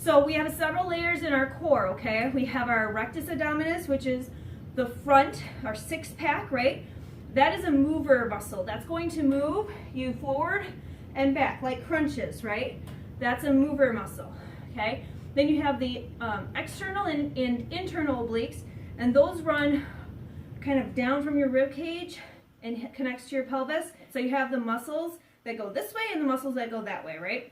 So we have several layers in our core, okay? We have our rectus abdominis, which is the front, our six pack, right? That is a mover muscle. That's going to move you forward and back, like crunches, right? That's a mover muscle, okay? Then you have the external and internal obliques, and those run kind of down from your rib cage and connects to your pelvis. So you have the muscles that go this way and the muscles that go that way, right?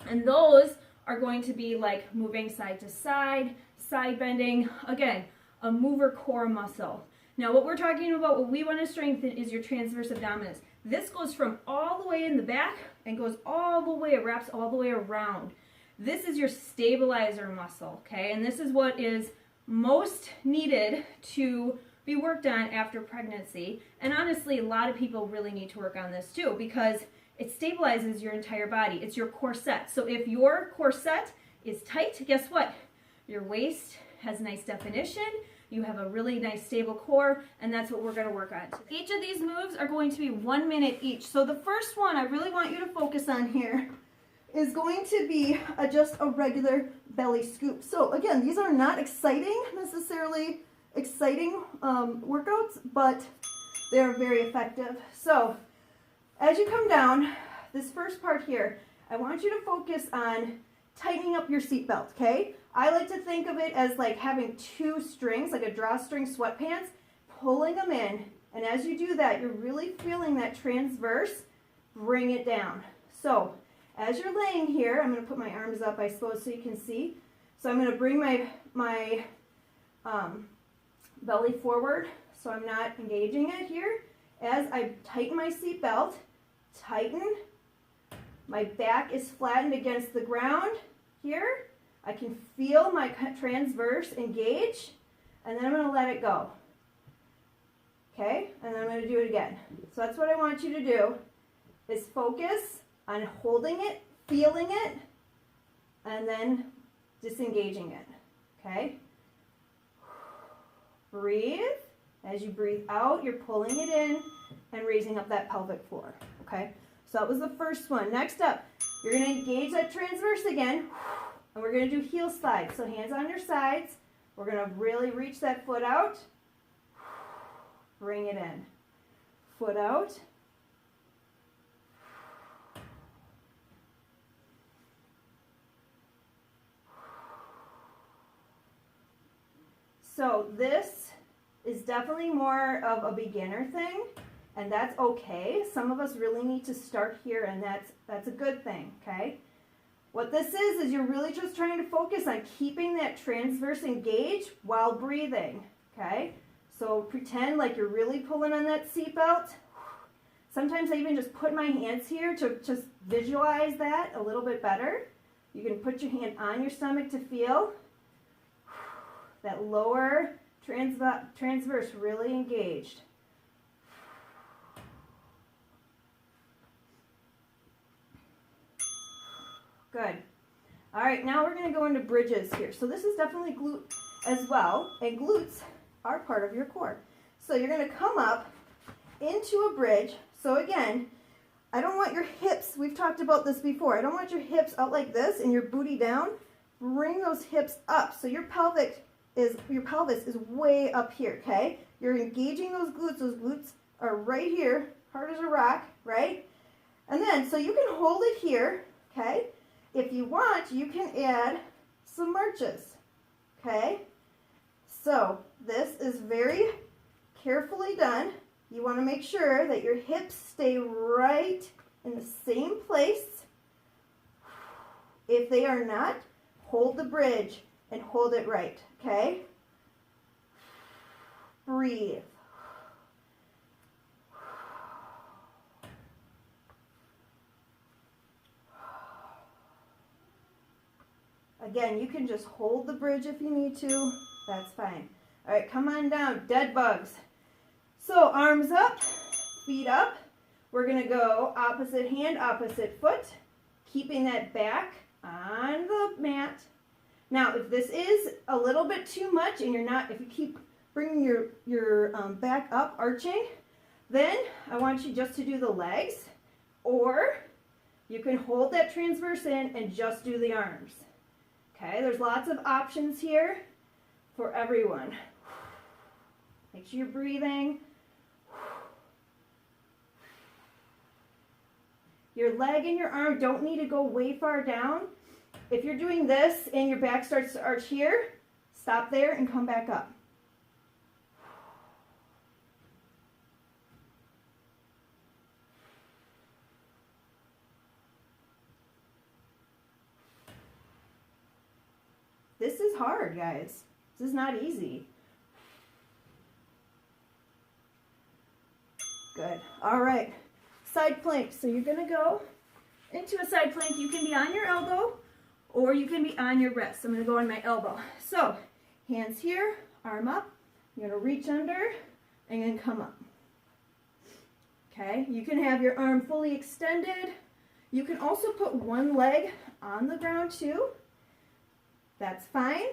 And those are going to be like moving side to side, side bending, again, a mover core muscle. Now what we're talking about, what we want to strengthen is your transverse abdominis. This goes from all the way in the back and goes all the way, it wraps all the way around. This is your stabilizer muscle, okay? And this is what is most needed to be worked on after pregnancy. And honestly, a lot of people really need to work on this too, because it stabilizes your entire body. It's your corset. So if your corset is tight, guess what? Your waist has nice definition. You have a really nice stable core, and that's what we're going to work on. Each of these moves are going to be 1 minute each. So the first one I really want you to focus on here is going to be just a regular belly scoop. So again, these are not necessarily exciting workouts, but they're very effective. So as you come down, this first part here, I want you to focus on tightening up your seatbelt, okay? I like to think of it as like having two strings, like a drawstring sweatpants, pulling them in. And as you do that, you're really feeling that transverse, bring it down. So as you're laying here, I'm going to put my arms up, I suppose, so you can see. So I'm going to bring my belly forward so I'm not engaging it here. As I tighten my seatbelt, tighten. My back is flattened against the ground here. I can feel my transverse engage, and then I'm going to let it go. Okay, and then I'm going to do it again. So that's what I want you to do, is focus on holding it, feeling it, and then disengaging it. Okay? Breathe. As you breathe out, you're pulling it in and raising up that pelvic floor. Okay? So that was the first one. Next up, you're going to engage that transverse again, and we're going to do heel slides. So hands on your sides. We're going to really reach that foot out. Bring it in. Foot out. So this is definitely more of a beginner thing, and that's okay. Some of us really need to start here, and that's a good thing, okay? What this is you're really just trying to focus on keeping that transverse engaged while breathing, okay? So pretend like you're really pulling on that seatbelt. Sometimes I even just put my hands here to just visualize that a little bit better. You can put your hand on your stomach to feel that lower transverse really engaged. Good. All right, now we're going to go into bridges here. So this is definitely glute as well, and glutes are part of your core. So you're going to come up into a bridge. So again, I don't want your hips, we've talked about this before, I don't want your hips out like this and your booty down. Bring those hips up. So your pelvis is way up here, okay? You're engaging those glutes are right here, hard as a rock, right? And then, so you can hold it here, okay? If you want, you can add some marches, okay? So this is very carefully done. You want to make sure that your hips stay right in the same place. If they are not, hold the bridge and hold it right, okay? Breathe. Again, you can just hold the bridge if you need to. That's fine. All right, come on down. Dead bugs. So arms up, feet up. We're going to go opposite hand, opposite foot, keeping that back on the mat. Now, if this is a little bit too much and you're not, if you keep bringing your back up, arching, then I want you just to do the legs, or you can hold that transverse in and just do the arms. Okay, there's lots of options here for everyone. Make sure you're breathing. Your leg and your arm don't need to go way far down. If you're doing this and your back starts to arch here, stop there and come back up. This is hard, guys. This is not easy. Good. All right. Side plank. So you're going to go into a side plank. You can be on your elbow or you can be on your wrist. I'm going to go on my elbow. So hands here, arm up. You're going to reach under and then come up. Okay. You can have your arm fully extended. You can also put one leg on the ground too. That's fine.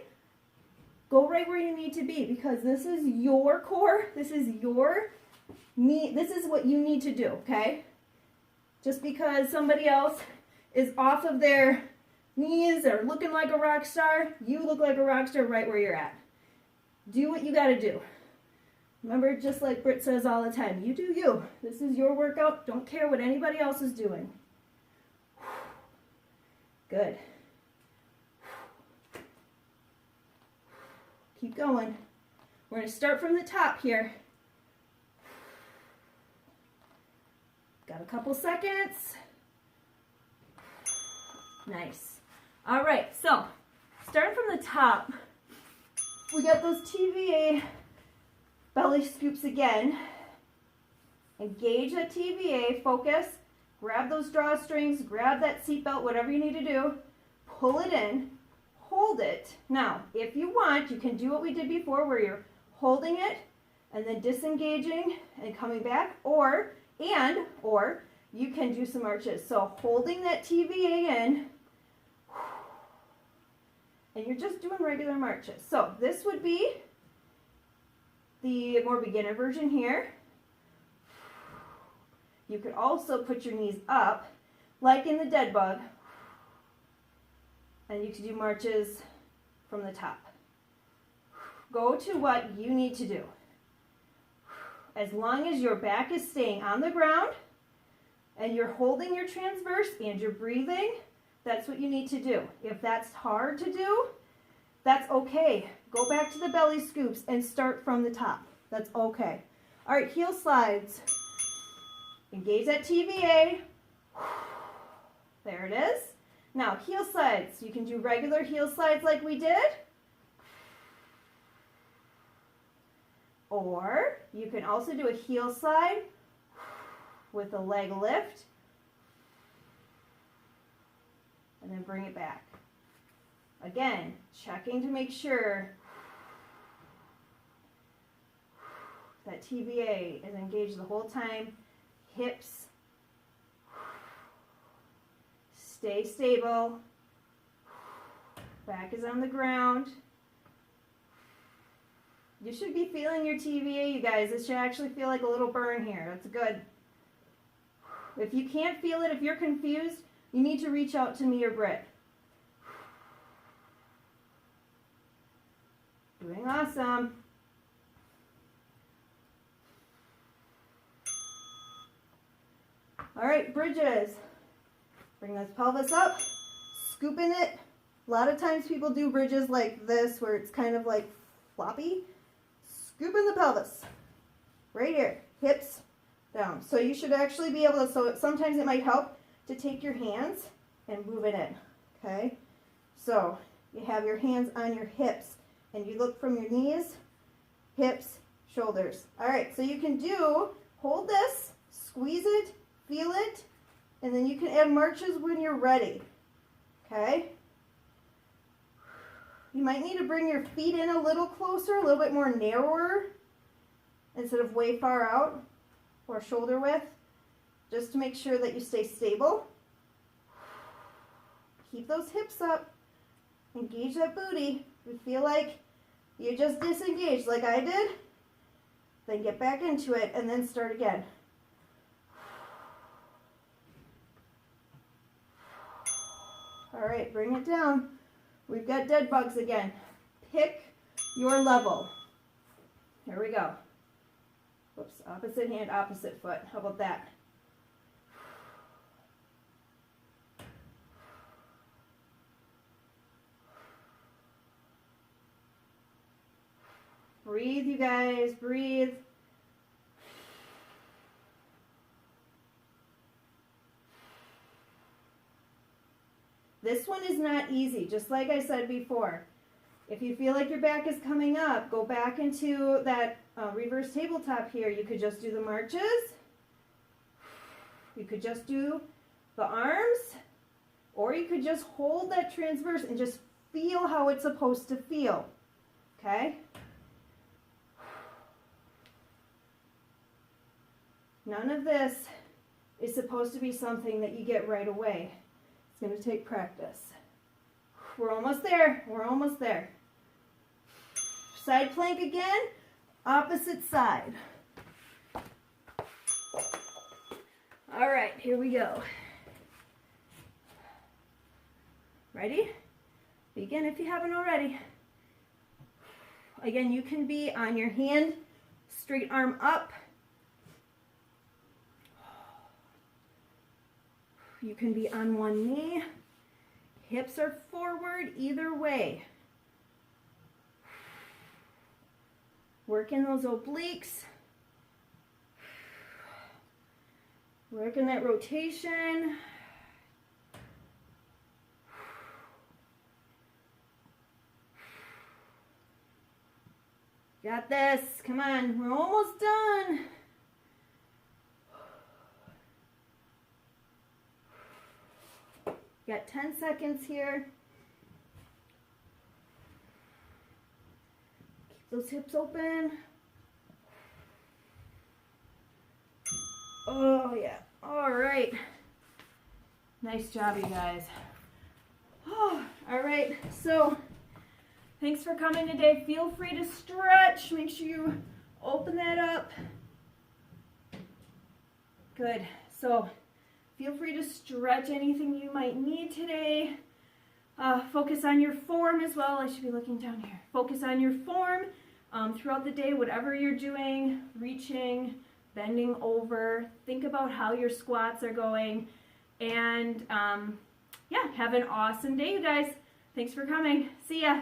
Go right where you need to be because this is your core. This is your knee. This is what you need to do, okay? Just because somebody else is off of their knees or looking like a rock star, you look like a rock star right where you're at. Do what you got to do. Remember, just like Britt says all the time, you do you. This is your workout. Don't care what anybody else is doing. Good. Keep going. We're going to start from the top here. Got a couple seconds. Nice. All right, so starting from the top, we got those TVA belly scoops again. Engage that TVA, focus, grab those drawstrings, grab that seat belt, whatever you need to do, pull it in. Hold it. Now, if you want, you can do what we did before where you're holding it and then disengaging and coming back, or you can do some arches. So holding that TVA in, and you're just doing regular marches. So this would be the more beginner version here. You could also put your knees up, like in the dead bug, and you can do marches from the top. Go to what you need to do. As long as your back is staying on the ground and you're holding your transverse and you're breathing, that's what you need to do. If that's hard to do, that's okay. Go back to the belly scoops and start from the top. That's okay. All right, heel slides. Engage that TVA. There it is. Now, heel slides. You can do regular heel slides like we did. Or you can also do a heel slide with a leg lift. And then bring it back. Again, checking to make sure that TVA is engaged the whole time. Hips. Stay stable. Back is on the ground. You should be feeling your TVA, you guys. This should actually feel like a little burn here. That's good. If you can't feel it, if you're confused, you need to reach out to me or Britt. Doing awesome. All right, bridges. Bring this pelvis up, scooping it. A lot of times people do bridges like this where it's kind of like floppy. Scooping the pelvis. Right here, hips down. So you should actually be able to, so sometimes it might help to take your hands and move it in, okay? So you have your hands on your hips and you look from your knees, hips, shoulders. All right, so you can do, hold this, squeeze it, feel it, and then you can add marches when you're ready, okay? You might need to bring your feet in a little closer, a little bit more narrower, instead of way far out, or shoulder width, just to make sure that you stay stable. Keep those hips up, engage that booty. If you feel like you just disengaged like I did, then get back into it and then start again. All right, bring it down. We've got dead bugs again. Pick your level. Here we go. Whoops, opposite hand, opposite foot. How about that? Breathe, you guys, breathe. This one is not easy, just like I said before. If you feel like your back is coming up, go back into that reverse tabletop here. You could just do the marches. You could just do the arms, or you could just hold that transverse and just feel how it's supposed to feel, okay? None of this is supposed to be something that you get right away. It's going to take practice. We're almost there. We're almost there. Side plank again, opposite side. All right, here we go. Ready? Begin if you haven't already. Again, you can be on your hand, straight arm up. You can be on one knee. Hips are forward either way. Working those obliques. Working that rotation. Got this. Come on. We're almost done. Got 10 seconds here. Keep those hips open. Oh, yeah. All right. Nice job, you guys. Oh, all right. So, thanks for coming today. Feel free to stretch. Make sure you open that up. Good. So, feel free to stretch anything you might need today. Focus on your form as well. I should be looking down here. Focus on your form throughout the day, whatever you're doing, reaching, bending over. Think about how your squats are going. And yeah, have an awesome day, you guys. Thanks for coming. See ya.